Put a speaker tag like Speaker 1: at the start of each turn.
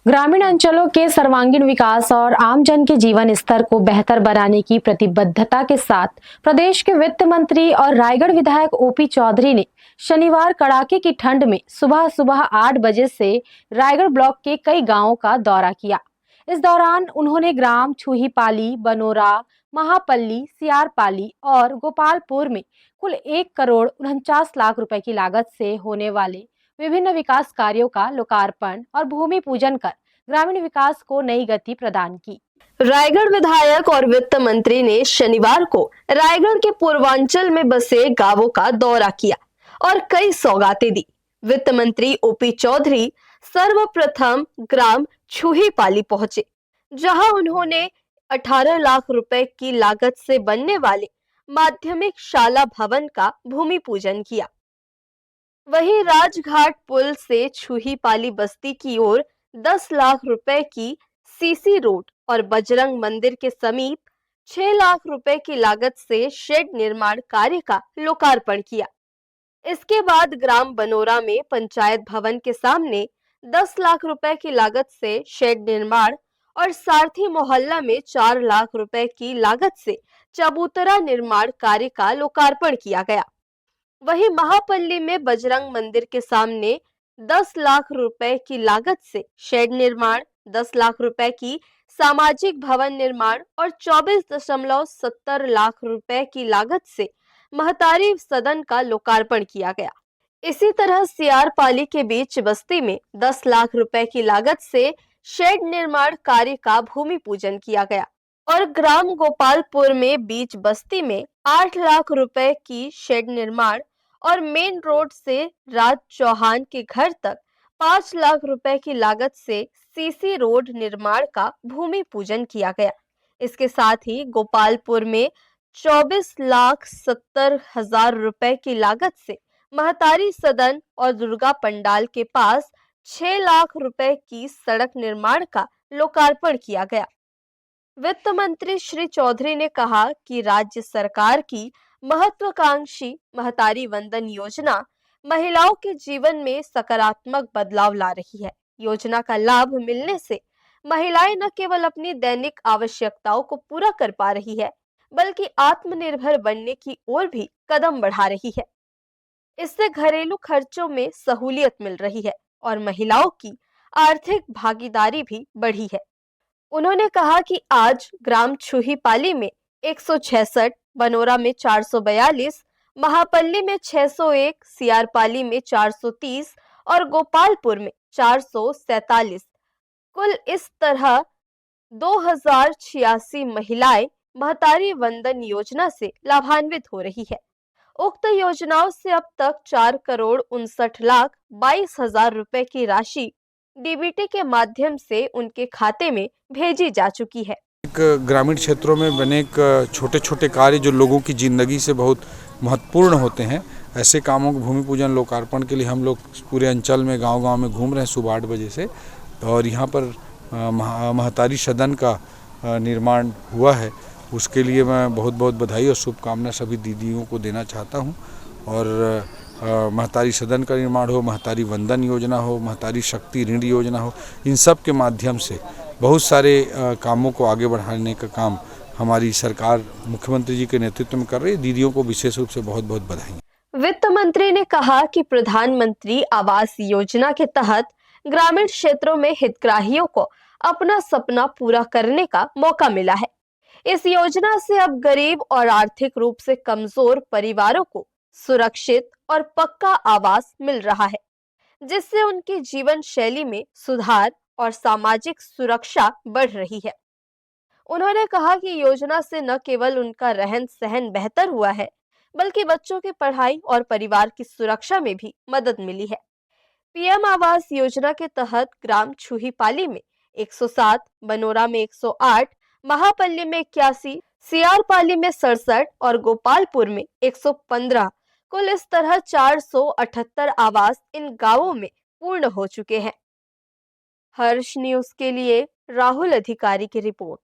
Speaker 1: ग्रामीण अंचलों के सर्वांगीण विकास और आमजन के जीवन स्तर को बेहतर बनाने की प्रतिबद्धता के साथ प्रदेश के वित्त मंत्री और रायगढ़ विधायक ओपी चौधरी ने शनिवार कड़ाके की ठंड में सुबह सुबह 8 बजे से रायगढ़ ब्लॉक के कई गांवों का दौरा किया। इस दौरान उन्होंने ग्राम छुहीपाली, बनोरा, महापल्ली, सियारपाली और गोपालपुर में कुल 1,49 करोड़ रुपए की लागत से होने वाले विभिन्न विकास कार्यों का लोकार्पण और भूमि पूजन कर ग्रामीण विकास को नई गति प्रदान की।
Speaker 2: रायगढ़ विधायक और वित्त मंत्री ने शनिवार को रायगढ़ के पूर्वांचल में बसे गांवों का दौरा किया और कई सौगातें दी। वित्त मंत्री ओपी चौधरी सर्वप्रथम ग्राम छुहीपाली पहुंचे, जहां उन्होंने 18 लाख रुपए की लागत से बनने वाले माध्यमिक शाला भवन का भूमि पूजन किया। वहीं राजघाट पुल से छुहीपाली बस्ती की ओर 10 लाख रुपए की सीसी रोड और बजरंग मंदिर के समीप 6 लाख रुपए की लागत से शेड निर्माण कार्य का लोकार्पण किया। इसके बाद ग्राम बनोरा में पंचायत भवन के सामने 10 लाख रुपए की लागत से शेड निर्माण और सारथी मोहल्ला में 4 लाख रुपए की लागत से चबूतरा निर्माण कार्य का लोकार्पण किया गया। वहीं महापल्ली में बजरंग मंदिर के सामने 10 लाख रुपए की लागत से शेड निर्माण, 10 लाख रुपए की सामाजिक भवन निर्माण और 24.70 लाख रुपए की लागत से महतारी सदन का लोकार्पण किया गया। इसी तरह सियारपाली के बीच बस्ती में 10 लाख रुपए की लागत से शेड निर्माण कार्य का भूमि पूजन किया गया और ग्राम गोपालपुर में बीच बस्ती में 8 लाख रुपए की शेड निर्माण और मेन रोड से राज चौहान के घर तक 5 लाख रुपए की लागत से सीसी रोड निर्माण का भूमि पूजन किया गया। इसके साथ ही गोपालपुर में 24,70,000 रुपए की लागत से महतारी सदन और दुर्गा पंडाल के पास 6 लाख रुपए की सड़क निर्माण का लोकार्पण किया गया। वित्त मंत्री श्री चौधरी ने कहा कि राज्य सरकार की महत्वाकांक्षी महतारी वंदन योजना महिलाओं के जीवन में सकारात्मक बदलाव ला रही है। योजना का लाभ मिलने से महिलाएं न केवल अपनी दैनिक आवश्यकताओं को पूरा कर पा रही है, बल्कि आत्मनिर्भर बनने की ओर भी कदम बढ़ा रही है। इससे घरेलू खर्चों में सहूलियत मिल रही है और महिलाओं की आर्थिक भागीदारी भी बढ़ी है। उन्होंने कहा कि आज ग्राम छुहीपाली में 166, बनोरा में 442, महापल्ली में 601, सियारपाली में 430 और गोपालपुर में 447 कुल इस तरह 2086 महिलाएं महतारी वंदन योजना से लाभान्वित हो रही है। उक्त योजनाओं से अब तक 4,59,22,000 रुपए की राशि डीबीटी के माध्यम से उनके खाते में भेजी जा चुकी है।
Speaker 3: ग्रामीण क्षेत्रों में बने छोटे छोटे कार्य जो लोगों की जिंदगी से बहुत महत्वपूर्ण होते हैं, ऐसे कामों को भूमि पूजन लोकार्पण के लिए हम लोग पूरे अंचल में गांव-गांव में घूम रहे हैं सुबह 8 बजे से। और यहाँ पर महतारी सदन का निर्माण हुआ है, उसके लिए मैं बहुत बहुत बधाई और शुभकामना सभी दीदियों को देना चाहता हूँ। और महतारी सदन का निर्माण हो, महतारी वंदन योजना हो, महतारी शक्ति ऋण योजना हो, इन सब के माध्यम से बहुत सारे कामों को आगे बढ़ाने का काम हमारी सरकार मुख्यमंत्री जी के नेतृत्व में कर रही है। दीदियों को विशेष रूप से बहुत बहुत बधाई।
Speaker 2: वित्त मंत्री ने कहा कि प्रधानमंत्री आवास योजना के तहत ग्रामीण क्षेत्रों में हितग्राहियों को अपना सपना पूरा करने का मौका मिला है। इस योजना से अब गरीब और आर्थिक रूप से कमजोर परिवारों को सुरक्षित और पक्का आवास मिल रहा है, जिससे उनकी जीवन शैली में सुधार और सामाजिक सुरक्षा बढ़ रही है। उन्होंने कहा कि योजना से न केवल उनका रहन सहन बेहतर हुआ है, बल्कि बच्चों की पढ़ाई और परिवार की सुरक्षा में भी मदद मिली है। पीएम आवास योजना के तहत ग्राम छुहीपाली में 107, बनोरा में 108, महापल्ली में 81, सियारपाली में 67 और गोपालपुर में 115 कुल इस तरह 478 आवास इन गांवों में पूर्ण हो चुके हैं। हर्ष न्यूज के लिए राहुल अधिकारी की रिपोर्ट।